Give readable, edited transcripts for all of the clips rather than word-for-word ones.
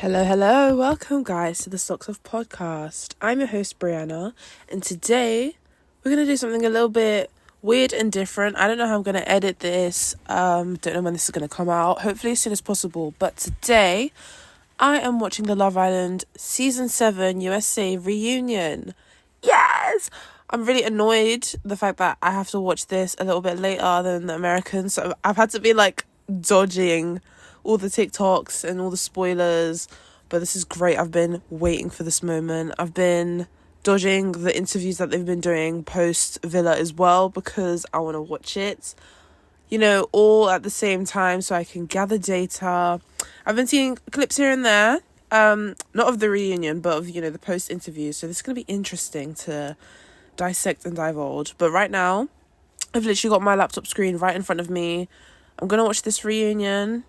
Hello, welcome guys to the Stocks of podcast. I'm your host Brianna, and today we're gonna do something a little bit weird and different. I don't know how I'm gonna edit this. Don't know when this is gonna come out. Hopefully as soon as possible. But today I am watching the Love Island season 7 USA reunion. Yes! I'm really annoyed the fact that I have to watch this a little bit later than the Americans. So I've had to be like dodging all the TikToks and all the spoilers, but this is great. I've been waiting for this moment. I've been dodging the interviews that they've been doing post Villa as well because I want to watch it, all at the same time so I can gather data. I've been seeing clips here and there, not of the reunion, but of, the post interviews. So this is going to be interesting to dissect and divulge. But right now, I've literally got my laptop screen right in front of me. I'm going to watch this reunion,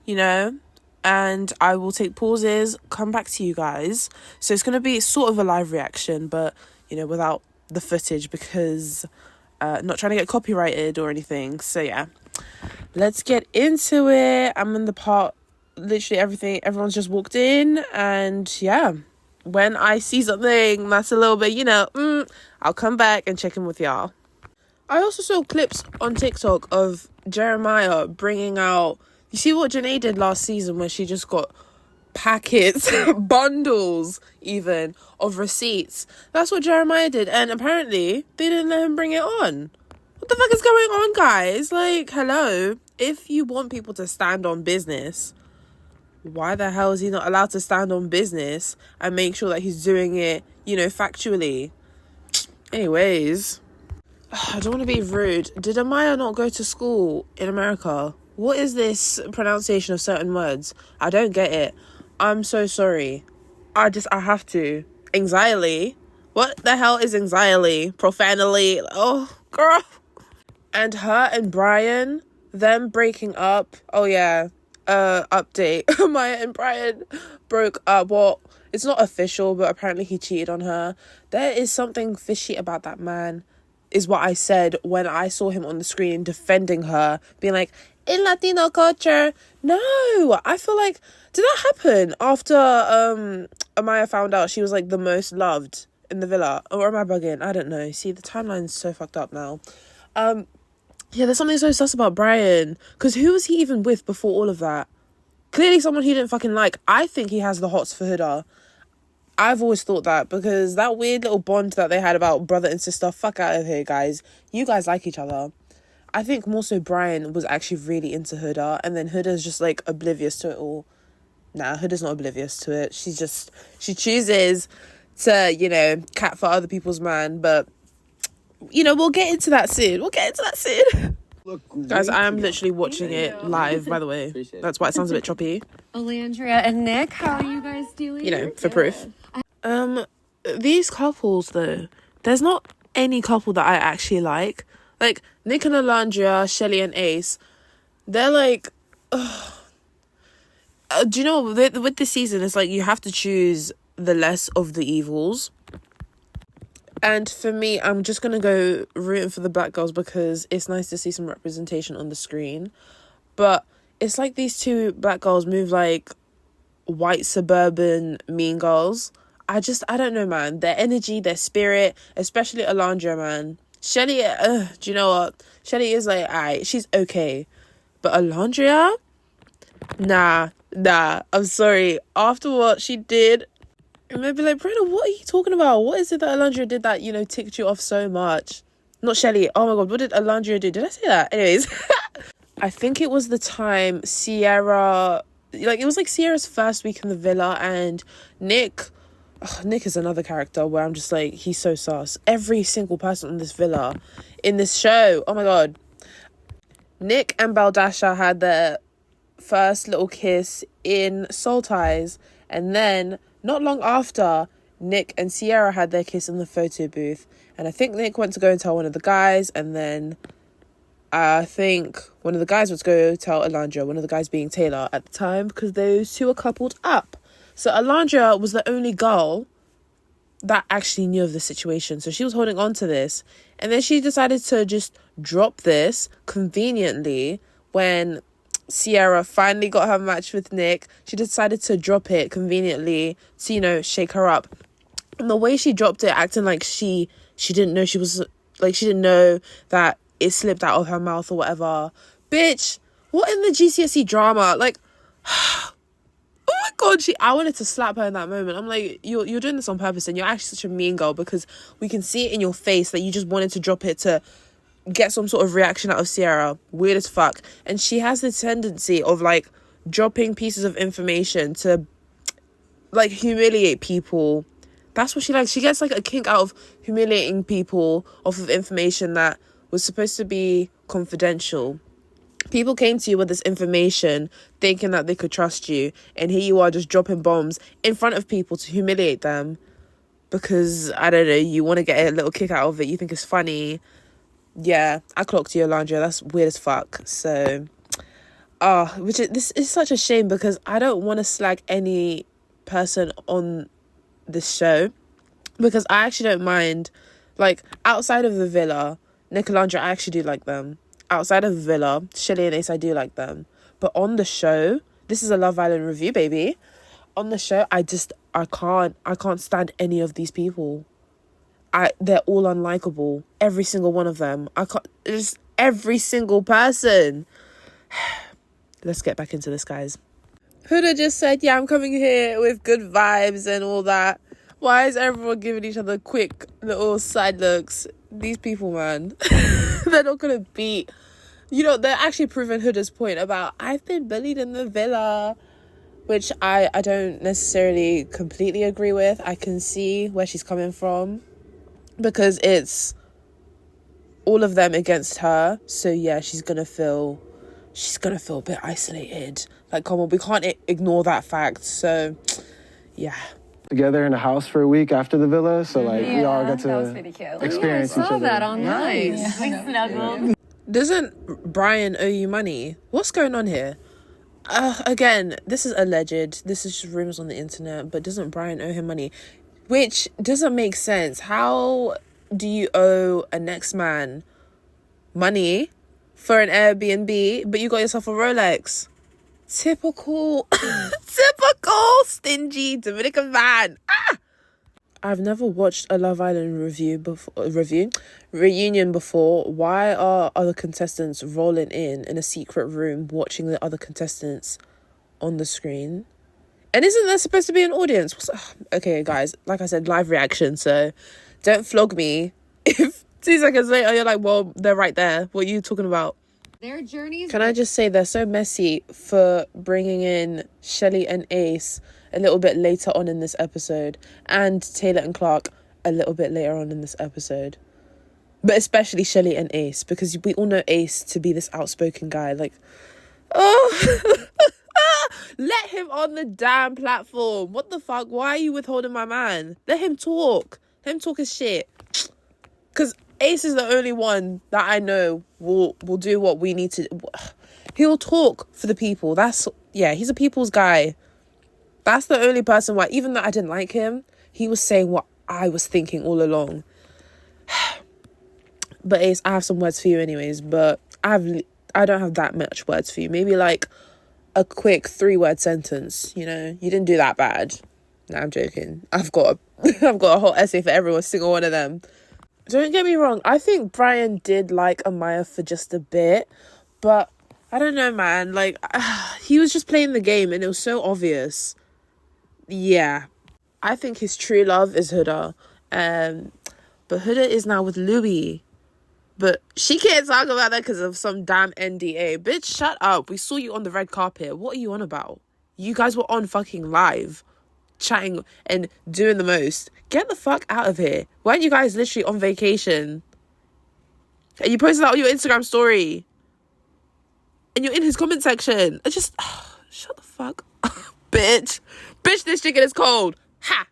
and I will take pauses, come back to you guys. So it's going to be sort of a live reaction, but, without the footage because not trying to get copyrighted or anything. So, yeah, let's get into it. I'm in the part, literally everyone's just walked in, and, yeah, when I see something that's a little bit, I'll come back and check in with y'all. I also saw clips on TikTok of Jeremiah bringing out... You see what Janae did last season where she just got packets, bundles even, of receipts? That's what Jeremiah did. And apparently, they didn't let him bring it on. What the fuck is going on, guys? Like, hello? If you want people to stand on business, why the hell is he not allowed to stand on business and make sure that he's doing it, factually? Anyways... I don't want to be rude. Did Amaya not go to school in America? What is this pronunciation of certain words? I don't get it. I'm so sorry. I have to. Anxiety? What the hell is anxiety? Profanity? Oh, girl. And her and Brian, them breaking up. Oh, yeah. Update. Amaya and Brian broke up. Well, it's not official, but apparently he cheated on her. There is something fishy about that man. Is what I said when I saw him on the screen defending her, being like, in Latino culture. No, I feel like, did that happen after Amaya found out she was like the most loved in the villa? Or am I bugging? I don't know. See, the timeline's so fucked up now. Yeah, there's something so sus about Brian. Because who was he even with before all of that? Clearly someone he didn't fucking like. I think he has the hots for Huda. I've always thought that because that weird little bond that they had about brother and sister, fuck out of here, guys. You guys like each other. I think more so Brian was actually really into Huda, and then Huda's just like oblivious to it all. Nah, Huda's not oblivious to it. She chooses to, cat for other people's man, but, we'll get into that soon. Guys, I am literally watching it live, by the way. That's why it sounds a bit choppy. Alandria and Nick, how are you guys doing? For proof. These couples, though, there's not any couple that I actually like. Like, Nick and Alandria, Chelley and Ace, they're like... do you know, with this season, it's like you have to choose the less of the evils. And for me, I'm just going to go rooting for the black girls because it's nice to see some representation on the screen. But it's like these two black girls move like white suburban mean girls. I don't know, man. Their energy, their spirit, especially Alandria, man. Chelley, do you know what? Chelley is like, alright, she's okay. But Alandria? Nah, I'm sorry. After what she did... And they'd be like, Brenda, what are you talking about? What is it that Alandria did that, ticked you off so much? Not Chelley. Oh my God, what did Alandria do? Did I say that? Anyways. I think it was the time Sierra... Like, it was like Sierra's first week in the villa, and Nick... Nick is another character where I'm just like, he's so sus. Every single person in this villa, in this show, oh my God. Nick and Baldasha had their first little kiss in Soul Ties, and then... Not long after, Nick and Sierra had their kiss in the photo booth. And I think Nick went to go and tell one of the guys. And then I think one of the guys went to go tell Alandria, one of the guys being Taylor at the time, because those two are coupled up. So Alandria was the only girl that actually knew of the situation. So she was holding on to this. And then she decided to just drop this conveniently when Sierra finally got her match with Nick, she decided to drop it conveniently to, you know, shake her up. And the way she dropped it, acting like she didn't know she was, like, she didn't know that it slipped out of her mouth or whatever. Bitch, what in the GCSE drama? Like, oh my God, I wanted to slap her in that moment. I'm like, you're doing this on purpose, and you're actually such a mean girl, because we can see it in your face that you just wanted to drop it to get some sort of reaction out of Sierra. Weird as fuck. And she has the tendency of, like, dropping pieces of information to, like, humiliate people. That's what she likes. She gets, like, a kink out of humiliating people off of information that was supposed to be confidential. People came to you with this information thinking that they could trust you, and here you are just dropping bombs in front of people to humiliate them because, I don't know, you want to get a little kick out of it. You think it's funny. Yeah, I clocked you, Alondra. That's weird as fuck. So, this is such a shame, because I don't want to slag any person on this show, because I actually don't mind. Like, outside of the villa, Nick and Alondra, I actually do like them. Outside of the villa, Chelley and Ace, I do like them. But on the show, this is a Love Island review, baby. On the show, I can't stand any of these people. They're all unlikable. Every single one of them. Just every single person. Let's get back into this, guys. Huda just said, yeah, I'm coming here with good vibes and all that. Why is everyone giving each other quick little side looks? These people, man. They're not gonna beat. You know, they're actually proving Huda's point about, I've been bullied in the villa, which I don't necessarily completely agree with. I can see where she's coming from, because it's all of them against her. So yeah, she's gonna feel a bit isolated. Like, come on, we can't ignore that fact. So yeah. Together in a house for a week after the villa, so like we all got to experience each other. I saw that online. We snuggled. Doesn't Brian owe you money? What's going on here? Again, this is alleged. This is just rumors on the internet. But doesn't Brian owe him money? Which doesn't make sense. How do you owe a next man money for an Airbnb, but you got yourself a Rolex? Typical stingy Dominican man. I've never watched a Love Island reunion before. Why are other contestants rolling in a secret room watching the other contestants on the screen? And isn't there supposed to be an audience? Okay, guys, like I said, live reaction, so don't flog me if 2 seconds later you're like, well, they're right there. What are you talking about? Their journeys. Can I just say, they're so messy for bringing in Chelley and Ace a little bit later on in this episode, and Taylor and Clark a little bit later on in this episode. But especially Chelley and Ace, because we all know Ace to be this outspoken guy. Like, oh, let him on the damn platform. What the fuck? Why are you withholding my man? Let him talk. Let him talk his shit. Because Ace is the only one that I know will do what we need to. He'll talk for the people. He's a people's guy. That's the only person why, even though I didn't like him, he was saying what I was thinking all along. But Ace, I have some words for you anyways, but I don't have that much words for you. Maybe like a quick 3-word sentence, you know? You didn't do that bad. Nah, I'm joking. I've got a whole essay for every single one of them. Don't get me wrong, I think Brian did like Amaya for just a bit, but I don't know, man. Like, he was just playing the game and it was so obvious. Yeah. I think his true love is Huda. But Huda is now with Louis. But she can't talk about that because of some damn NDA. Bitch, shut up. We saw you on the red carpet. What are you on about? You guys were on fucking live, chatting and doing the most. Get the fuck out of here. Weren't you guys literally on vacation? And you posted that on your Instagram story. And you're in his comment section. I just, shut the fuck up, bitch. Bitch, this chicken is cold. Ha!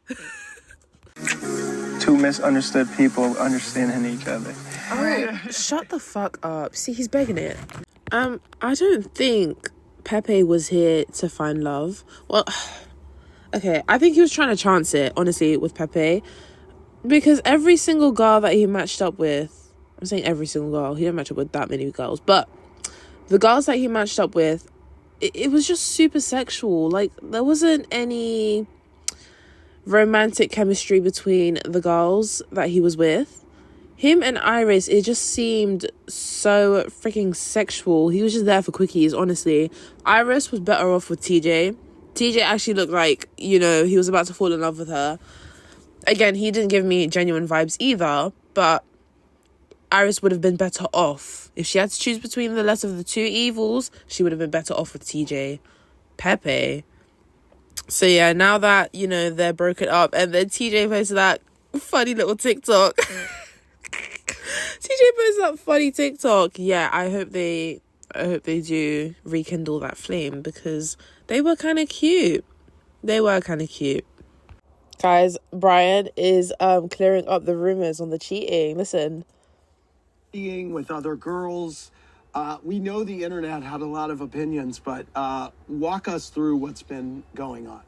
Two misunderstood people understanding each other. Oh, shut the fuck up. See, he's begging it. I don't think Pepe was here to find love. Well, okay, I think he was trying to chance it, honestly, with Pepe. Because every single girl that he matched up with, I'm saying every single girl, he didn't match up with that many girls, but the girls that he matched up with, it was just super sexual. Like, there wasn't any romantic chemistry between the girls that he was with. Him and Iris, it just seemed so freaking sexual. He was just there for quickies, honestly. Iris was better off with TJ. TJ actually looked like, you know, he was about to fall in love with her. Again, he didn't give me genuine vibes either, but Iris would have been better off. If she had to choose between the lesser of the two evils, she would have been better off with TJ. Pepe. So yeah, now that, you know, they're broken up, and then TJ posted that funny little TikTok. TJ posted that funny TikTok. Yeah, I hope they do rekindle that flame, because they were kind of cute. Guys, Brian is clearing up the rumors on the cheating. Listen. Being with other girls. We know the internet had a lot of opinions, but walk us through what's been going on.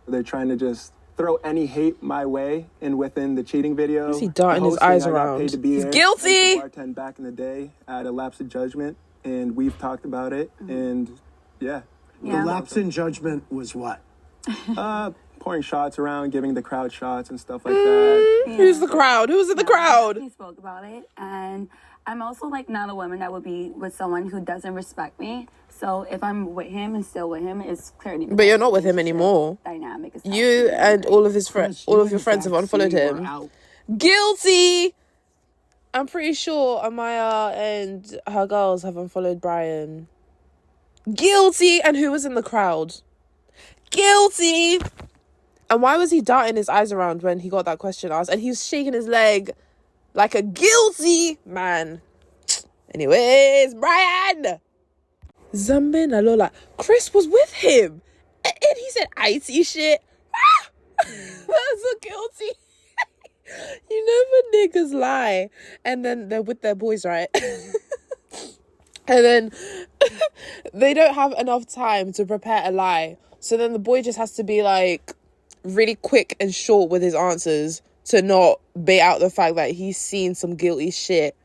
They're trying to just throw any hate my way, and within the cheating video, Is he darting his eyes around? He's guilty! Bartend back in the day at a lapse in judgment, and we've talked about it, and yeah. The lapse in judgment was what? Pouring shots around, giving the crowd shots and stuff like that. Yeah. Who's the crowd? Who's in the crowd? He spoke about it, and I'm also like not a woman that would be with someone who doesn't respect me. So if I'm with him and still with him, it's clearly. But you're not with him anymore. Dynamic. You and all of his friends, all of your friends have unfollowed him. Guilty. I'm pretty sure Amaya and her girls have unfollowed Brian. Guilty. And who was in the crowd? Guilty. And why was he darting his eyes around when he got that question asked? And he was shaking his leg like a guilty man. Anyways, Brian. Zambina Lola. Chris was with him. And he said, I see shit. That's so guilty. You know when niggas lie and then they're with their boys, right? And then they don't have enough time to prepare a lie. So then the boy just has to be like really quick and short with his answers to not bait out the fact that he's seen some guilty shit.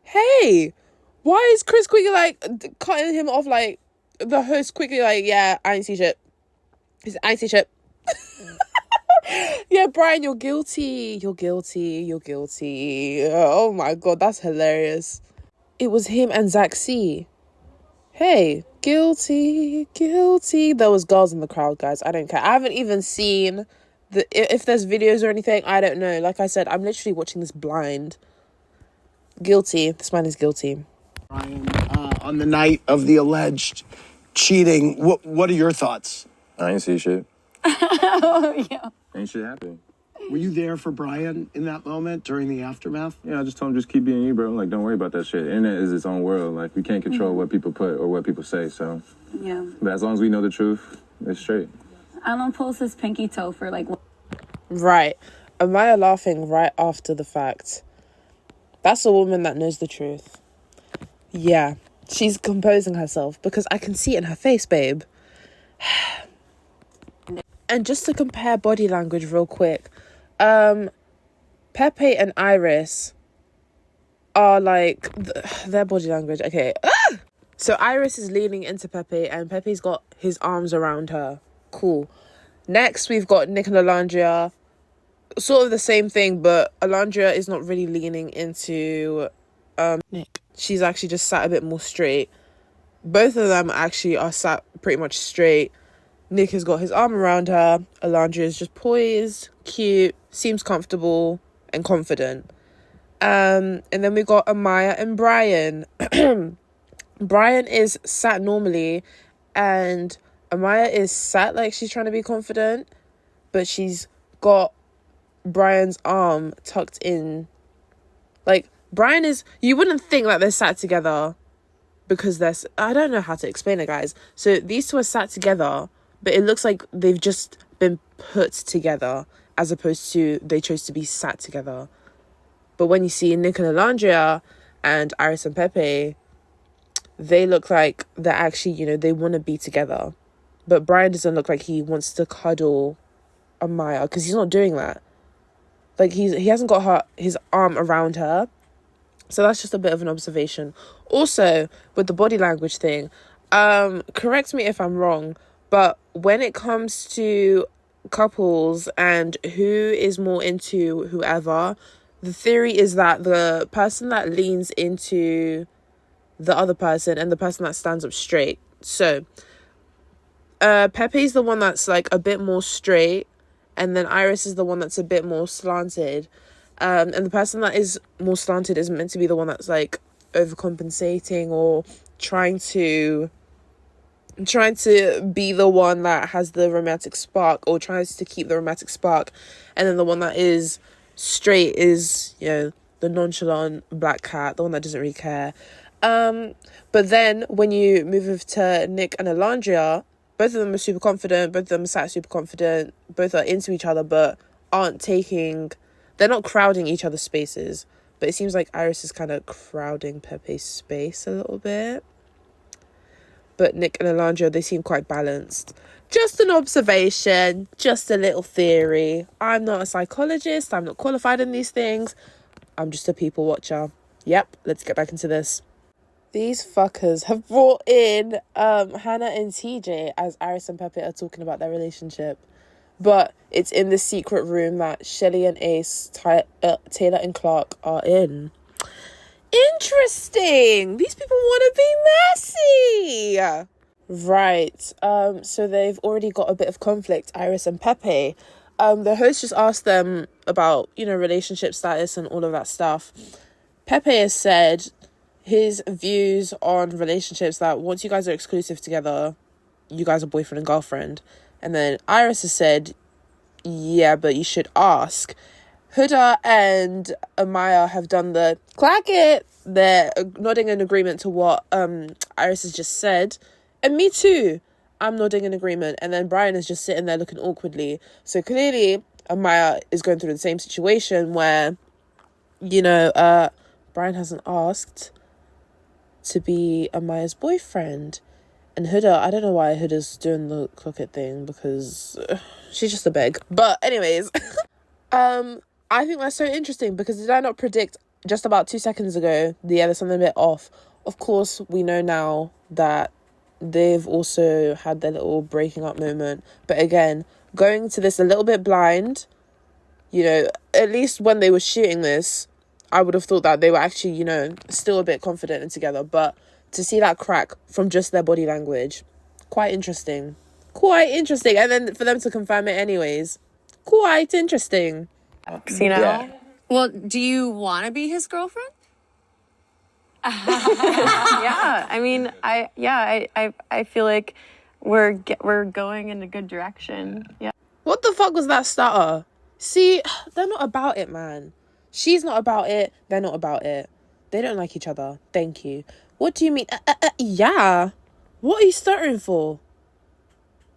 Hey, why is Chris quickly like cutting him off, like the host quickly like, yeah, I ain't see shit. He said, I ain't see shit. Yeah, Brian, you're guilty. You're guilty. Oh my God, that's hilarious. It was him and Zach C. Hey, guilty. There was girls in the crowd, guys. I don't care. I haven't even seen if there's videos or anything. I don't know. Like I said, I'm literally watching this blind. Guilty. This man is guilty. Brian, on the night of the alleged cheating, what are your thoughts? I ain't see shit. Oh, yeah. Ain't shit happening. Were you there for Brian in that moment during the aftermath? Yeah, I just told him just keep being you, bro. Like, don't worry about that shit. Internet is its own world. Like, we can't control what people put or what people say. So, yeah. But as long as we know the truth, it's straight. I don't post his pinky toe for like. Right. Amaya laughing right after the fact. That's a woman that knows the truth. Yeah. She's composing herself because I can see it in her face, babe. And just to compare body language real quick, Pepe and Iris are like their body language. Okay. So Iris is leaning into Pepe and Pepe's got his arms around her. Cool. Next, we've got Nick and Alandria. Sort of the same thing, but Alandria is not really leaning into Nick. She's actually just sat a bit more straight. Both of them actually are sat pretty much straight. Nick has got his arm around her. Alandria is just poised, cute, seems comfortable and confident. And then we got Amaya and Brian. Brian is sat normally and Amaya is sat like she's trying to be confident, but she's got Brian's arm tucked in. Like, Brian is... You wouldn't think that they're sat together because they're... I don't know how to explain it, guys. So these two are sat together, but it looks like they've just been put together as opposed to they chose to be sat together. But when you see Nick and Alandria and Iris and Pepe, they look like they're actually, you know, they want to be together. But Brian doesn't look like he wants to cuddle Amaya because he's not doing that. Like, he hasn't got his arm around her. So that's just a bit of an observation. Also, with the body language thing, Correct me if I'm wrong, but when it comes to couples and who is more into whoever, the theory is that the person that leans into the other person and the person that stands up straight. So, Pepe's the one that's like a bit more straight, and then Iris is the one that's a bit more slanted. And the person that is more slanted is meant to be the one that's like overcompensating or trying to be the one that has the romantic spark or tries to keep the romantic spark, and then the one that is straight is, you know, the nonchalant black cat, the one that doesn't really care. But then when you move to Nick and Alandria, both of them are super confident, both of them are sat super confident, both are into each other but they're not crowding each other's spaces. But it seems like Iris is kind of crowding Pepe's space a little bit. But Nick and Alandria, they seem quite balanced. Just an observation, just a little theory. I'm not a psychologist, I'm not qualified in these things. I'm just a people watcher. Yep, let's get back into this. These fuckers have brought in Hannah and TJ as Iris and Pepe are talking about their relationship. But it's in the secret room that Chelley and Ace, Taylor and Clark are in. Interesting. These people want to be messy. Right. So they've already got a bit of conflict, Iris and Pepe. The host just asked them about, you know, relationship status and all of that stuff. Pepe has said his views on relationships that once you guys are exclusive together, you guys are boyfriend and girlfriend. And then Iris has said, yeah, but you should ask. Huda and Amaya have done the clack it. They're nodding in agreement to what Iris has just said. And me too. I'm nodding in agreement. And then Brian is just sitting there looking awkwardly. So clearly Amaya is going through the same situation where, you know, Brian hasn't asked to be Amaya's boyfriend. And Huda, I don't know why Huda's doing the clock it thing, because she's just a beg. But anyways, I think that's so interesting, because did I not predict just about 2 seconds ago, there's something a bit off? Of course, we know now that they've also had their little breaking up moment. But again, going to this a little bit blind, you know, at least when they were shooting this, I would have thought that they were actually, you know, still a bit confident and together. But to see that crack from just their body language, quite interesting. And then for them to confirm it anyways, quite interesting. You know? Yeah. Well, do you want to be his girlfriend? Yeah. I mean, I feel like we're going in a good direction. Yeah. What the fuck was that stutter? See, they're not about it, man. She's not about it. They're not about it. They don't like each other. Thank you. What do you mean? Yeah. What are you stuttering for?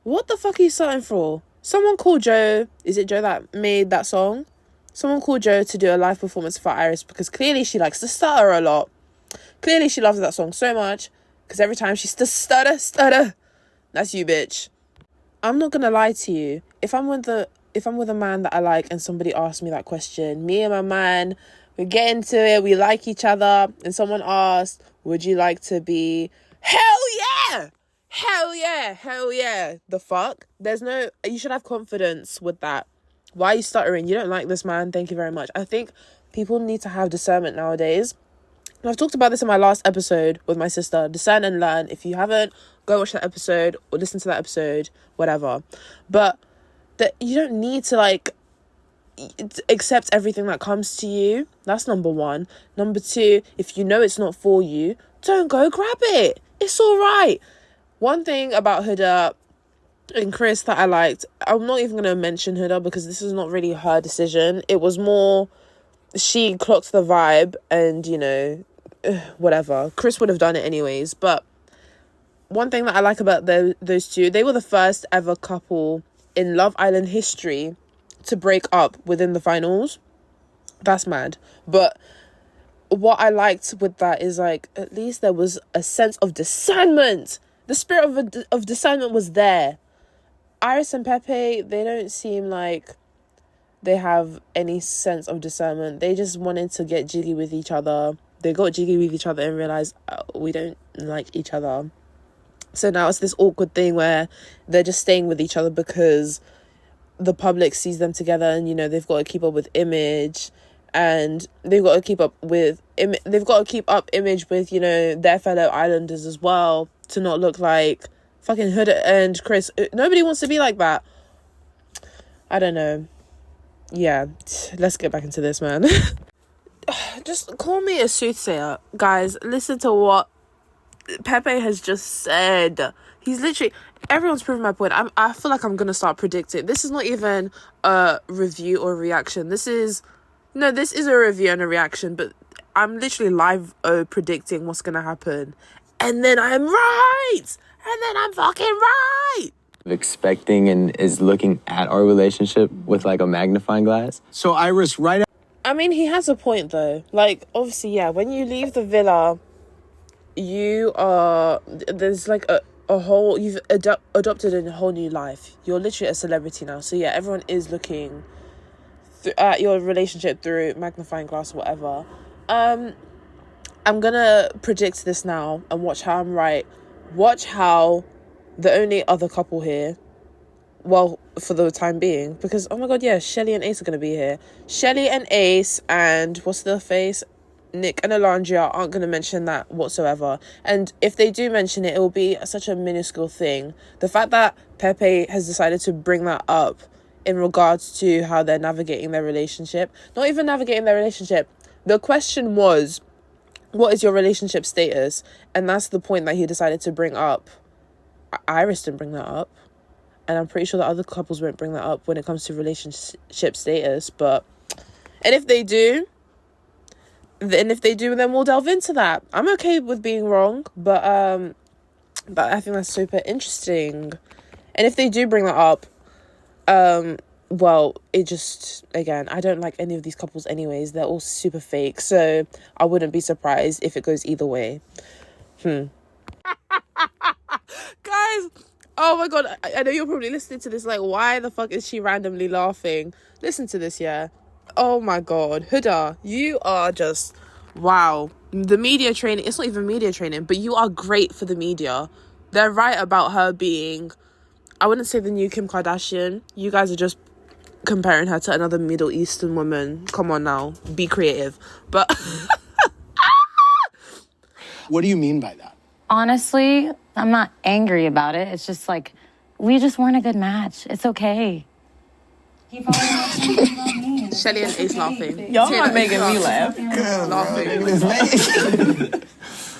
What the fuck are you stuttering for? Someone called Joe. Is it Joe that made that song? Someone called Joe to do a live performance for Iris, because clearly she likes to stutter a lot. Clearly she loves that song so much, because every time she's stutter. That's you, bitch. I'm not gonna lie to you. If I'm with a man that I like and somebody asks me that question, me and my man, we get into it, we like each other, and someone asks, would you like to be... Hell yeah! The fuck? You should have confidence with that. Why are you stuttering? You don't like this man. Thank you very much. I think people need to have discernment nowadays. And I've talked about this in my last episode with my sister. Discern and learn. If you haven't, go watch that episode or listen to that episode, whatever. But that you don't need to like accept everything that comes to you. That's number one. Number two, if you know it's not for you, don't go grab it. It's all right. One thing about Huda and Chris that I liked, I'm not even going to mention Huda because this is not really her decision. It was more, she clocked the vibe and, you know, whatever. Chris would have done it anyways. But one thing that I like about those two, they were the first ever couple in Love Island history to break up within the finals. That's mad. But what I liked with that is, like, at least there was a sense of discernment. The spirit of discernment was there. Iris and Pepe, they don't seem like they have any sense of discernment. They just wanted to get jiggy with each other. They got jiggy with each other and realised we don't like each other. So now it's this awkward thing where they're just staying with each other because the public sees them together, and you know they've got to keep up with image, and they've got to keep up image with, you know, their fellow islanders as well, to not look like fucking Huda and Chris. Nobody wants to be like that. I don't know. Yeah, let's get back into this, man. Just call me a soothsayer, guys. Listen to what Pepe has just said. He's literally, everyone's proving my point. I feel like I'm gonna start predicting. This is not even a review or reaction. This is a review and a reaction, but I'm literally live predicting what's gonna happen, and then I'm right, and then I'm fucking right. Expecting and is looking at our relationship with like a magnifying glass. So Iris, I mean, he has a point though. Like, obviously, yeah, when you leave the villa, there's like a whole, you've adopted a whole new life. You're literally a celebrity now. So yeah, everyone is looking at your relationship through magnifying glass or whatever. I'm gonna predict this now and watch how I'm right. Watch how the only other couple here, well, for the time being, because oh my god, yeah, Chelley and Ace are gonna be here. Chelley and Ace and what's the face? Nick and Alondria aren't going to mention that whatsoever. And if they do mention it, it will be such a minuscule thing. The fact that Pepe has decided to bring that up in regards to how they're navigating their relationship, not even navigating their relationship, the question was, what is your relationship status? And that's the point that he decided to bring up. Iris didn't bring that up, and I'm pretty sure the other couples won't bring that up when it comes to relationship status. And if they do, then we'll delve into that. I'm okay with being wrong, but I think that's super interesting. And if they do bring that up, well, it just, again, I don't like any of these couples anyways. They're all super fake, so I wouldn't be surprised if it goes either way. Guys, oh my god, I know you're probably listening to this like, why the fuck is she randomly laughing? Listen to this, yeah. Oh my god, Huda, you are just, wow. The media training, it's not even media training, but you are great for the media. They're right about her being, I wouldn't say the new Kim Kardashian. You guys are just comparing her to another Middle Eastern woman. Come on now, be creative. But what do you mean by that? Honestly, I'm not angry about it. It's just like, we just weren't a good match. It's okay. Chelley and Ace laughing. Y'all are making me laugh.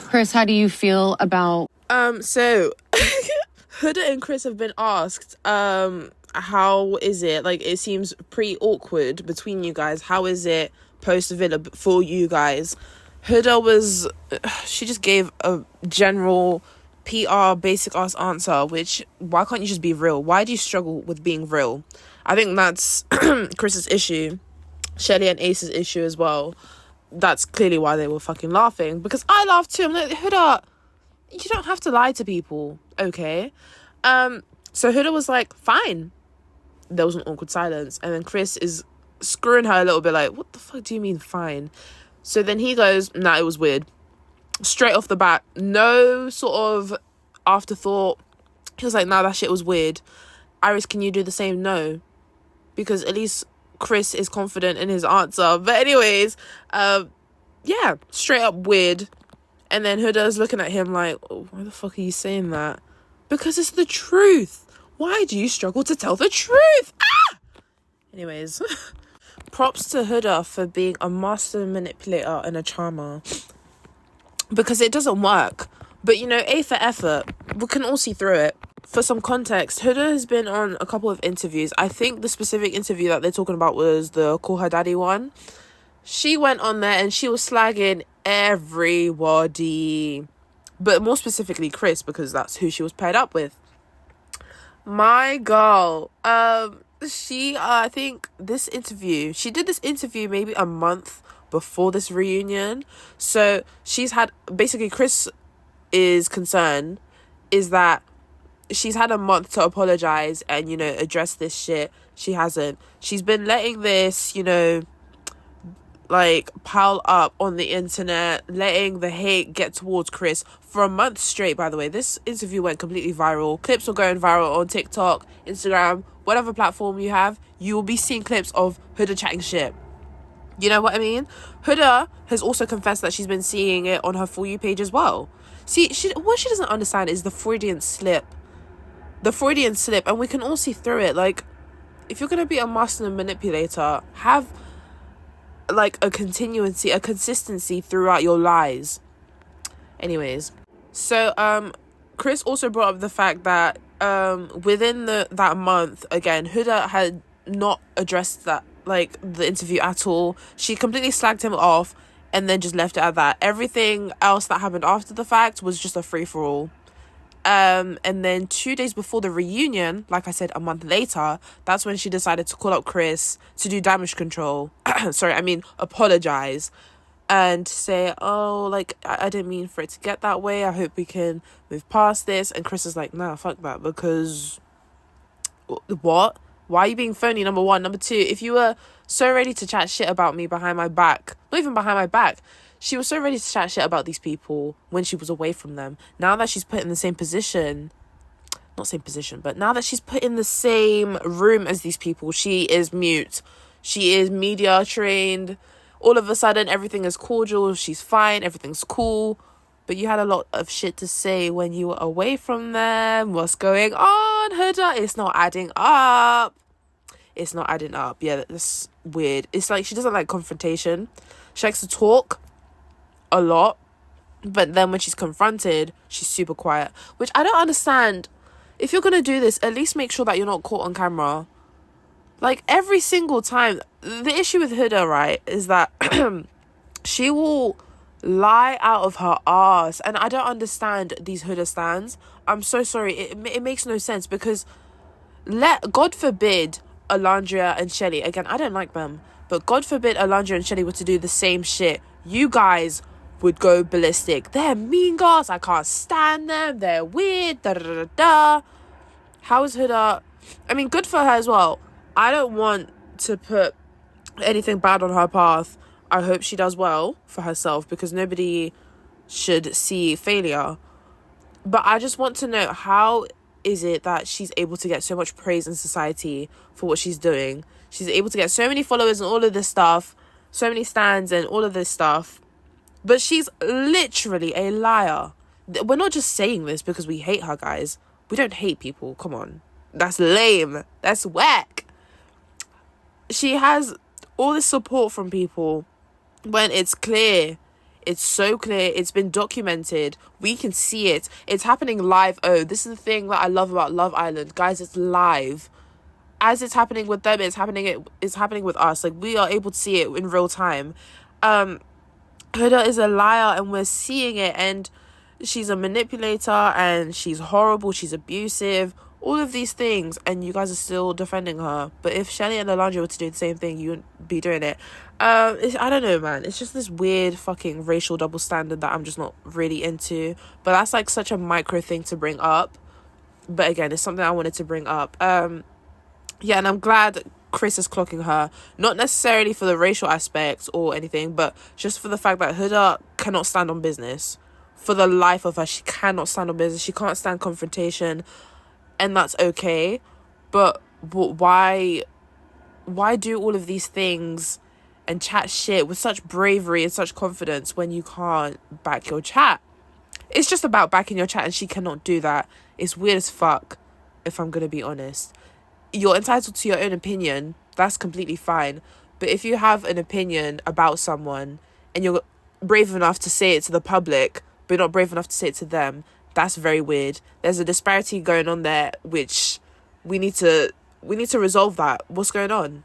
Chris, how do you feel about... So, Huda and Chris have been asked, how is it? Like, it seems pretty awkward between you guys. How is it post-villa for you guys? Huda she just gave a general PR basic ass answer, which, why can't you just be real? Why do you struggle with being real? I think that's Chris's issue, Chelley and Ace's issue as well. That's clearly why they were fucking laughing, because I laughed too. I'm like, Huda, you don't have to lie to people, okay? So Huda was like, fine. There was an awkward silence, and then Chris is screwing her a little bit like, what the fuck do you mean fine? So then he goes, nah, it was weird. Straight off the bat, no sort of afterthought. He was like, nah, that shit was weird. Iris, can you do the same? No. Because at least Chris is confident in his answer. But anyways, yeah, straight up weird. And then Huda's looking at him like, oh, why the fuck are you saying that? Because it's the truth. Why do you struggle to tell the truth? Ah! Anyways, props to Huda for being a master manipulator and a charmer. Because it doesn't work. But, you know, A for effort. We can all see through it. For some context, Huda has been on a couple of interviews. I think the specific interview that they're talking about was the Call Her Daddy one. She went on there and she was slagging everybody. But more specifically Chris, because that's who she was paired up with. My girl. I think she did this interview maybe a month before this reunion. So she's had, basically Chris is concerned is that she's had a month to apologize and, you know, address this shit. She hasn't. She's been letting this, you know, like pile up on the internet, letting the hate get towards Chris for a month straight. By the way, this interview went completely viral. Clips were going viral on TikTok, Instagram, whatever platform you have. You will be seeing clips of Huda chatting shit. You know what I mean? Huda has also confessed that she's been seeing it on her For You page as well. See, what she doesn't understand is the Freudian slip. The Freudian slip, and we can all see through it. Like, if you're going to be a master manipulator, have like a consistency throughout your lies. Anyways, so Chris also brought up the fact that within that month, again, Huda had not addressed that, like, the interview at all. She completely slagged him off and then just left it at that. Everything else that happened after the fact was just a free-for-all. And then 2 days before the reunion, like I said, a month later, that's when she decided to call up Chris to do damage control. Apologize. And say, oh, like, I didn't mean for it to get that way. I hope we can move past this. And Chris is like, nah, fuck that. Because, what? Why are you being phony, number one? Number two, if you were so ready to chat shit about me behind my back, not even behind my back, she was so ready to chat shit about these people when she was away from them. Now that she's put in the same position, not same position, but now that she's put in the same room as these people, she is mute. She is media trained. All of a sudden, everything is cordial. She's fine. Everything's cool. But you had a lot of shit to say when you were away from them. What's going on, Huda? It's not adding up. It's not adding up. Yeah, that's weird. It's like she doesn't like confrontation. She likes to talk a lot, but then when she's confronted, she's super quiet, which I don't understand. If you're gonna do this, at least make sure that you're not caught on camera. Like, every single time. The issue with Huda, right, is that she will lie out of her ass, and I don't understand these Huda stans. I'm so sorry. It makes no sense, because God forbid Alandria and Chelley, again, I don't like them, but God forbid Alandria and Chelley were to do the same shit. You guys would go ballistic. They're mean girls. I can't stand them. They're weird. Da da da da. How is Huda? I mean, good for her as well. I don't want to put anything bad on her path. I hope she does well for herself, because nobody should see failure. But I just want to know, how is it that she's able to get so much praise in society for what she's doing? She's able to get so many followers and all of this stuff, so many stans and all of this stuff, but she's literally a liar. We're not just saying this because we hate her, guys. We don't hate people. Come on. That's lame. That's whack. She has all this support from people when it's clear. It's so clear. It's been documented. We can see it. It's happening live. Oh, this is the thing that I love about Love Island. Guys, it's live. As it's happening with them, it's happening with us. Like, we are able to see it in real time. Huda is a liar, and we're seeing it, and she's a manipulator, and she's horrible, she's abusive, all of these things, and you guys are still defending her. But if Chelley and Alandria were to do the same thing, you wouldn't be doing it. I don't know, man. It's just this weird fucking racial double standard that I'm just not really into. But that's like such a micro thing to bring up. But again, it's something I wanted to bring up. Yeah, and I'm glad Chris is clocking her. Not necessarily for the racial aspect or anything, but just for the fact that Huda cannot stand on business. For the life of her, she cannot stand on business. She can't stand confrontation. And that's okay. But why do all of these things and chat shit with such bravery and such confidence when you can't back your chat? It's just about backing your chat, and she cannot do that. It's weird as fuck, if I'm going to be honest. You're entitled to your own opinion. That's completely fine. But if you have an opinion about someone and you're brave enough to say it to the public, but not brave enough to say it to them, that's very weird. There's a disparity going on there, which we need to resolve that. What's going on?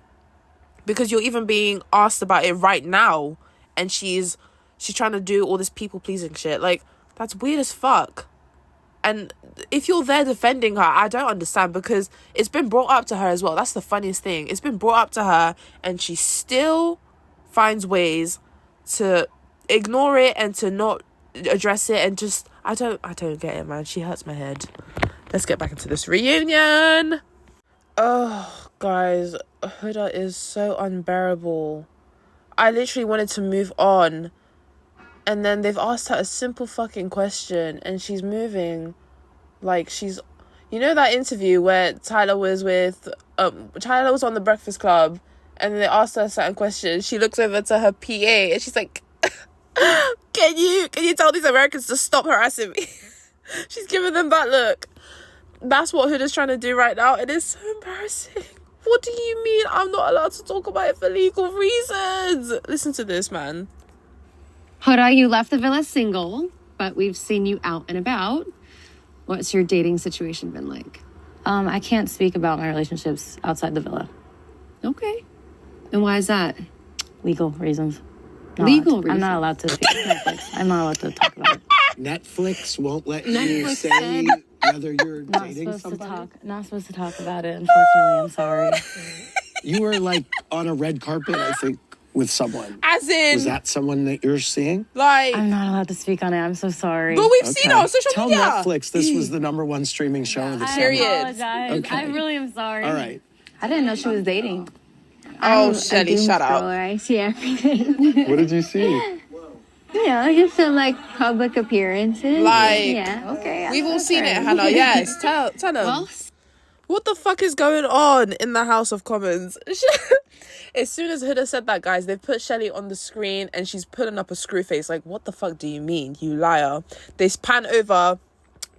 Because you're even being asked about it right now, and she's trying to do all this people pleasing shit. Like, that's weird as fuck. And if you're there defending her, I don't understand, because it's been brought up to her as well. That's the funniest thing. It's been brought up to her, and she still finds ways to ignore it and to not address it, and just I don't get it, man. She hurts my head. Let's get back into this reunion. Oh, guys, Huda is so unbearable. I literally wanted to move on. And then they've asked her a simple fucking question and she's moving like she's... You know that interview where Tyler was on the Breakfast Club and then they asked her a certain question. She looks over to her PA and she's like, can you tell these Americans to stop harassing me? She's giving them that look. That's what Huda's trying to do right now. It is so embarrassing. What do you mean I'm not allowed to talk about it for legal reasons? Listen to this, man. Huda, you left the villa single, but we've seen you out and about. What's your dating situation been like? I can't speak about my relationships outside the villa. Okay. And why is that? Legal reasons. Legal reasons? I'm not allowed to speak Netflix. I'm not allowed to talk about it. Netflix won't let you say whether you're dating somebody? Not supposed to talk about it, unfortunately. I'm sorry. You were like on a red carpet, I think, with someone. As in... Was that someone that you're seeing? Like... I'm not allowed to speak on it. I'm so sorry. But we've seen it on social media. Tell Netflix this was the #1 streaming show of the summer. I apologize. Okay. I really am sorry. All right. I didn't know she was dating. Oh, Chelley, shut up. I see everything. What did you see? You know, just some like public appearances. Like, yeah, okay. We've all seen it, Hannah. Yes, tell them. Well, What the fuck is going on in the House of Commons? As soon as Huda said that, guys, they've put Chelley on the screen and she's putting up a screw face. Like, what the fuck do you mean, you liar? They pan over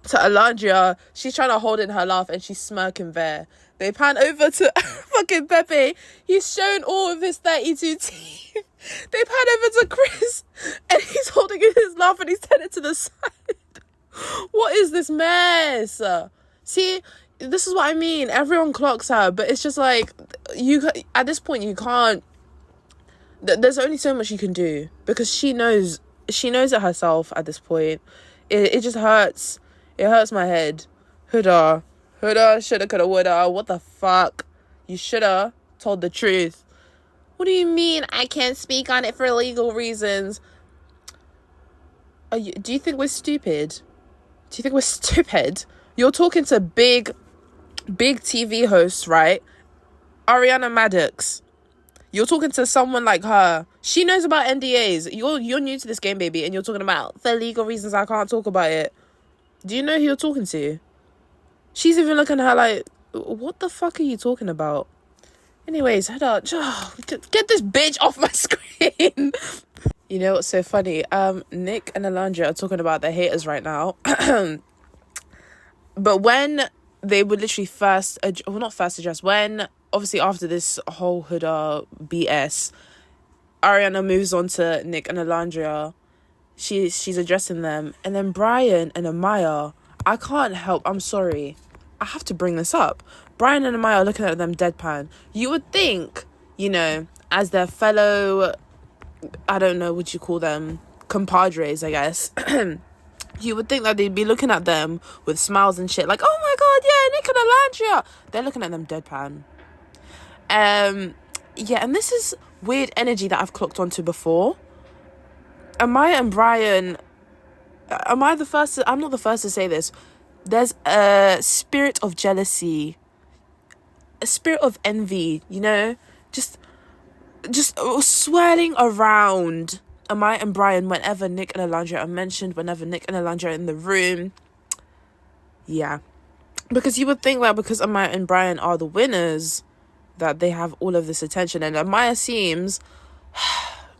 to Alandria. She's trying to hold in her laugh and she's smirking there. They pan over to fucking Pepe. He's showing all of his 32 teeth. They pan over to Chris and he's holding in his laugh and he's turning to the side. What is this mess? See, this is what I mean. Everyone clocks her, but it's just like, at this point, you can't... There's only so much you can do because she knows it herself at this point. It just hurts. It hurts my head. Huda, shoulda, coulda, woulda. What the fuck? You shoulda told the truth. What do you mean I can't speak on it for legal reasons? Do you think we're stupid? Do you think we're stupid? You're talking to big TV hosts, right? Ariana Maddox. You're talking to someone like her. She knows about NDAs. You're new to this game, baby, and you're talking about for legal reasons I can't talk about it. Do you know who you're talking to? She's even looking at her like, what the fuck are you talking about? Anyways, head up. Get this bitch off my screen. You know what's so funny? Nick and Alandria are talking about their haters right now. But when they would literally when obviously after this whole Huda BS, Ariana moves on to Nick and Alandria. She's addressing them, and then Brian and Amaya. I can't help. I'm sorry. I have to bring this up. Brian and Amaya are looking at them deadpan. You would think, you know, as their fellow, I don't know what you call them, compadres, I guess. You would think that they'd be looking at them with smiles and shit, like, oh my god, yeah, Nick and Alandria. They're looking at them deadpan. Yeah, and this is weird energy that I've clocked onto before. Amaya and Brian, I'm not the first to say this. There's a spirit of jealousy, a spirit of envy, you know, just swirling around Amaya and Brian whenever Nick and Alandria are mentioned, whenever Nick and Alandria are in the room. Yeah. Because you would think that because Amaya and Brian are the winners, that they have all of this attention. And Amaya seems...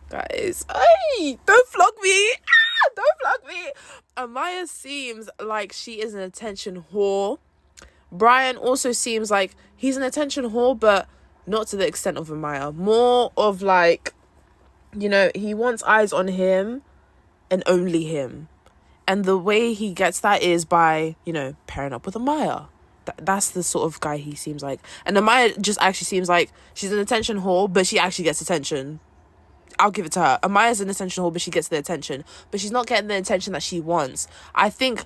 Guys, hey, don't flog me. Don't flog me. Amaya seems like she is an attention whore. Brian also seems like he's an attention whore, but not to the extent of Amaya. More of like, you know, he wants eyes on him and only him. And the way he gets that is by, you know, pairing up with Amaya. That's the sort of guy he seems like. And Amaya just actually seems like she's an attention whore, but she actually gets attention. I'll give it to her. Amaya's an attention whore, but she gets the attention. But she's not getting the attention that she wants. I think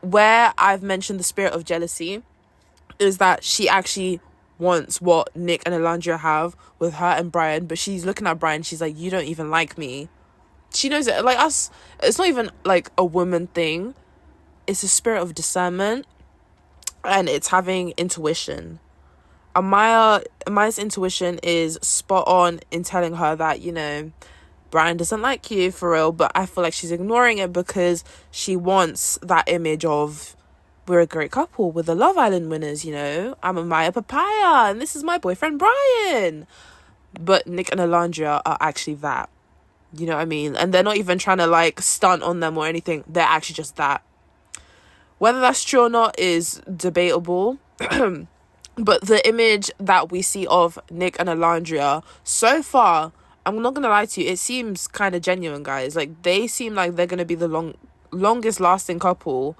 where I've mentioned the spirit of jealousy is that she actually wants what Nick and Alandria have with her and Brian, but she's looking at Brian, she's like, you don't even like me. She knows it. Like us, it's not even like a woman thing. It's a spirit of discernment and it's having intuition. Amaya's intuition is spot on in telling her that, you know, Brian doesn't like you for real, but I feel like she's ignoring it because she wants that image of, we're a great couple, we're the Love Island winners, you know, I'm Amaya Papaya and this is my boyfriend Brian. But Nick and Alondra are actually that, you know what I mean? And they're not even trying to like stunt on them or anything, they're actually just that. Whether that's true or not is debatable. But the image that we see of Nick and Alondra so far, I'm not gonna lie to you, it seems kind of genuine, guys. Like, they seem like they're gonna be the longest lasting couple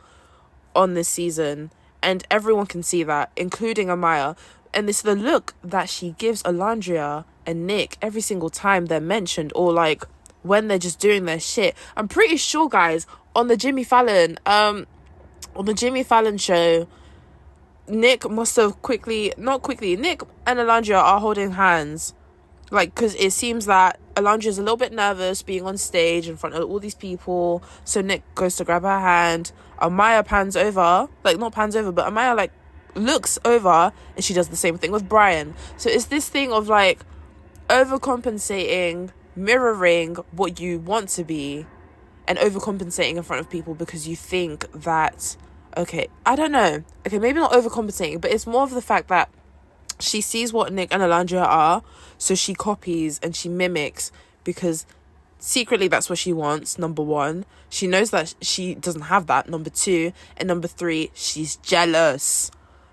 on this season, and everyone can see that, including Amaya. And it's the look that she gives Alondra and Nick every single time they're mentioned, or like when they're just doing their shit. I'm pretty sure, guys, on the Jimmy Fallon show, Nick must have Nick and Alondra are holding hands, like, because it seems that Alondra's a little bit nervous being on stage in front of all these people, so Nick goes to grab her hand. Amaya pans over, like, not pans over, but Amaya like looks over, and she does the same thing with Brian. So it's this thing of like overcompensating, mirroring what you want to be, and overcompensating in front of people because you think that, okay, I don't know. Okay, maybe not overcompensating, but it's more of the fact that she sees what Nick and Alondra are, so she copies and she mimics because secretly that's what she wants, number one. She knows that she doesn't have that, number two. And number three, she's jealous.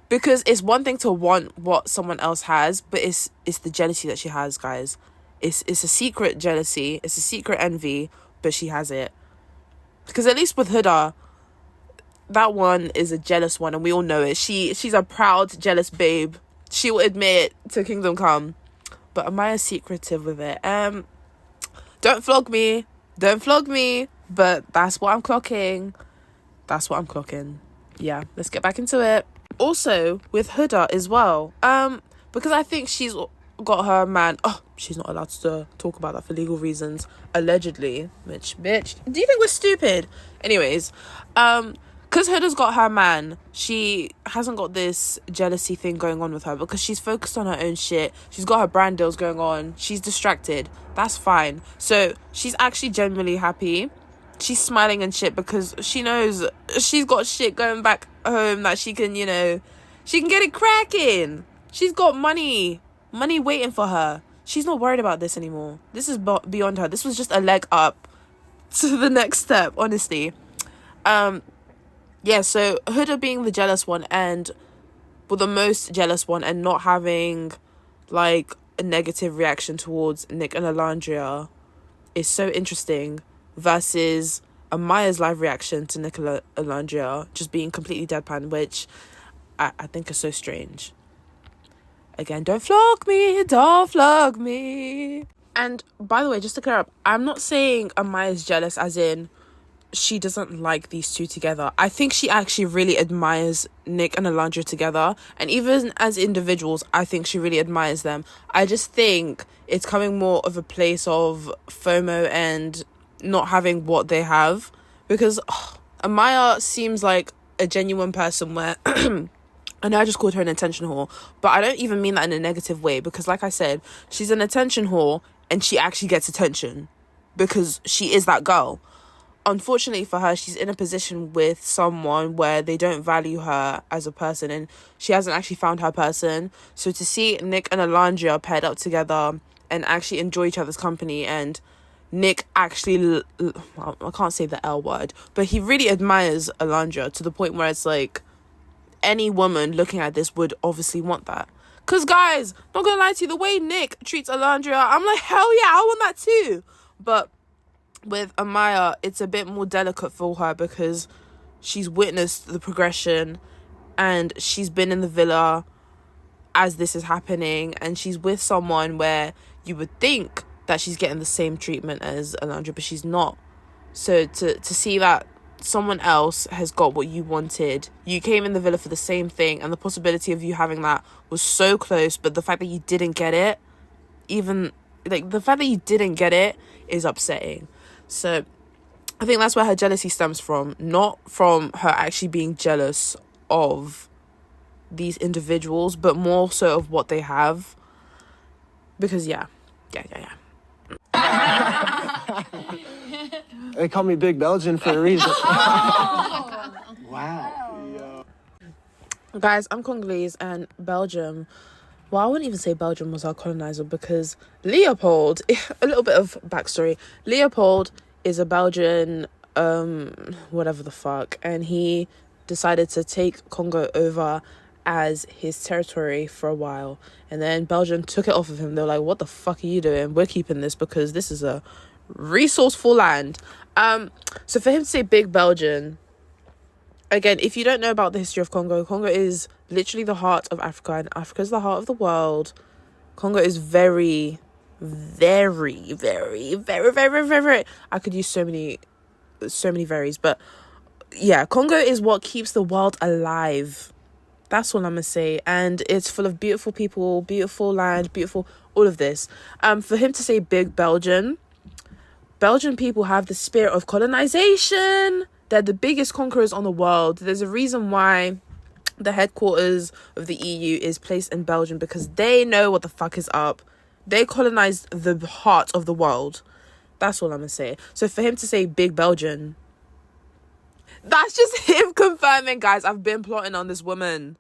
Because it's one thing to want what someone else has, but it's the jealousy that she has, guys. It's a secret jealousy, it's a secret envy, but she has it. Because at least with Huda, that one is a jealous one, and we all know it. She's a proud, jealous babe. She will admit it to Kingdom Come. But Amaya's secretive with it. Don't flog me, but that's what I'm clocking. Yeah, let's get back into it. Also, with Huda as well, because I think she's got her man. Oh, she's not allowed to talk about that for legal reasons, allegedly. Bitch, do you think we're stupid? Anyways, because Huda's got her man, she hasn't got this jealousy thing going on with her because she's focused on her own shit. She's got her brand deals going on. She's distracted. That's fine. So she's actually genuinely happy. She's smiling and shit because she knows she's got shit going back home that she can, you know, she can get it cracking. She's got money waiting for her. She's not worried about this anymore. This is beyond her. This was just a leg up to the next step, honestly. Yeah, so Huda being the jealous one the most jealous one and not having like a negative reaction towards Nick and Alondra is so interesting, versus Amaya's live reaction to Nick and Alondra just being completely deadpan, which I think is so strange. Again, don't flog me. And by the way, just to clear up, I'm not saying Amaya's jealous as in she doesn't like these two together. I think she actually really admires Nick and Alondra together, and even as individuals, I think she really admires them. I just think it's coming more of a place of FOMO and not having what they have, because Amaya seems like a genuine person where I know I just called her an attention whore, but I don't even mean that in a negative way, because like I said, she's an attention whore and she actually gets attention because she is that girl. Unfortunately for her, she's in a position with someone where they don't value her as a person, and she hasn't actually found her person. So to see Nick and Alondra paired up together and actually enjoy each other's company, and Nick actually, I can't say the L word, but he really admires Alondra to the point where it's like any woman looking at this would obviously want that. Because guys, not gonna lie to you, the way Nick treats Alondra, I'm like, hell yeah, I want that too. But with Amaya, it's a bit more delicate for her because she's witnessed the progression and she's been in the villa as this is happening, and she's with someone where you would think that she's getting the same treatment as Alondra, but she's not. So to see that someone else has got what you wanted, you came in the villa for the same thing, and the possibility of you having that was so close, but the fact that you didn't get it, even like the fact that you didn't get it is upsetting. So I think that's where her jealousy stems from, not from her actually being jealous of these individuals, but more so of what they have. Because yeah. They call me Big Belgian for a reason. Wow. Guys, I'm Congolese, and Belgium, well, I wouldn't even say Belgium was our colonizer, because Leopold, a little bit of backstory, Leopold is a Belgian, whatever the fuck, and he decided to take Congo over as his territory for a while, and then Belgium took it off of him. They were like, what the fuck are you doing? We're keeping this because this is a resourceful land. So for him to say Big Belgian, again, if you don't know about the history of Congo, Congo is literally the heart of Africa, and Africa is the heart of the world. Congo is very, very, very, very, very, very, very, I could use so many varies, but yeah, Congo is what keeps the world alive. That's all I'm gonna say. And it's full of beautiful people, beautiful land, beautiful, all of this. For him to say Big Belgian people have the spirit of colonization. They're the biggest conquerors on the world. There's a reason why the headquarters of the EU is placed in Belgium, because they know what the fuck is up. They colonized the heart of the world. That's all I'm gonna say. So for him to say Big Belgian, that's just him confirming, guys, I've been plotting on this woman.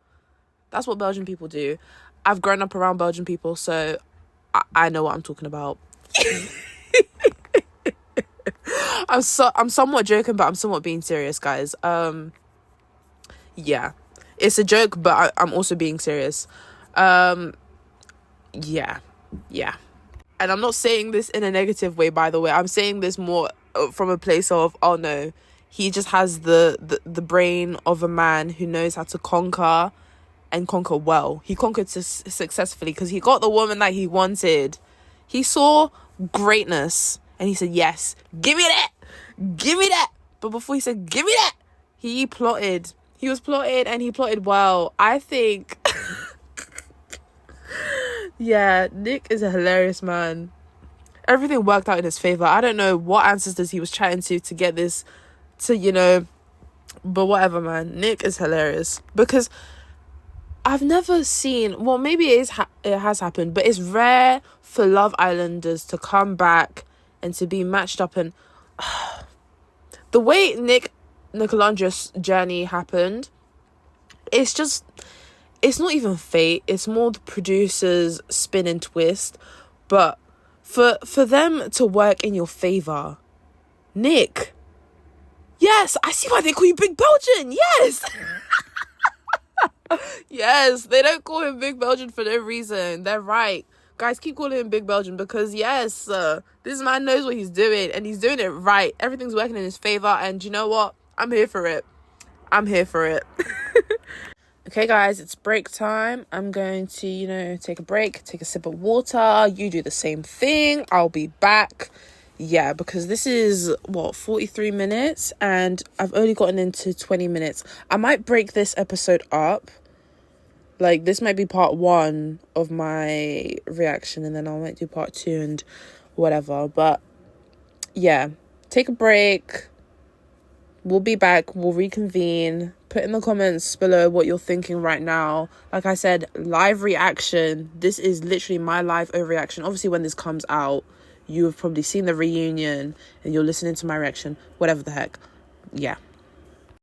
That's what Belgian people do. I've grown up around Belgian people, so I know what I'm talking about. I'm somewhat joking, but I'm somewhat being serious, guys. Yeah, it's a joke, but I'm also being serious. Yeah. And I'm not saying this in a negative way, by the way. I'm saying this more from a place of, oh no, he just has the brain of a man who knows how to conquer and conquer well. He conquered successfully because he got the woman that he wanted. He saw greatness and he said, yes, give me that. But before he said, give me that, he plotted. He was plotted, and he plotted well. I think, yeah, Nick is a hilarious man. Everything worked out in his favor. I don't know what ancestors he was chatting to get this to, but whatever, man. Nick is hilarious, because I've never seen, well, maybe it has happened, but it's rare for Love Islanders to come back and to be matched up. And the way Nicolandra's journey happened, it's not even fate. It's more the producer's spin and twist. But for them to work in your favor, Nick, yes, I see why they call you Big Belgian. Yes. Yes, they don't call him Big Belgian for no reason. They're right. Guys, keep calling him Big Belgian, because yes, this man knows what he's doing, and he's doing it right. Everything's working in his favor, and you know what? I'm here for it. Okay, guys, it's break time. I'm going to, take a break, take a sip of water. You do the same thing. I'll be back. Yeah, because this is, 43 minutes, and I've only gotten into 20 minutes. I might break this episode up. Like, this might be part 1 of my reaction, and then I might do part 2 and whatever. But, yeah, take a break. We'll be back. We'll reconvene. Put in the comments below what you're thinking right now. Like I said, live reaction. This is literally my live overreaction. Obviously, when this comes out, you have probably seen the reunion and you're listening to my reaction. Whatever the heck. Yeah.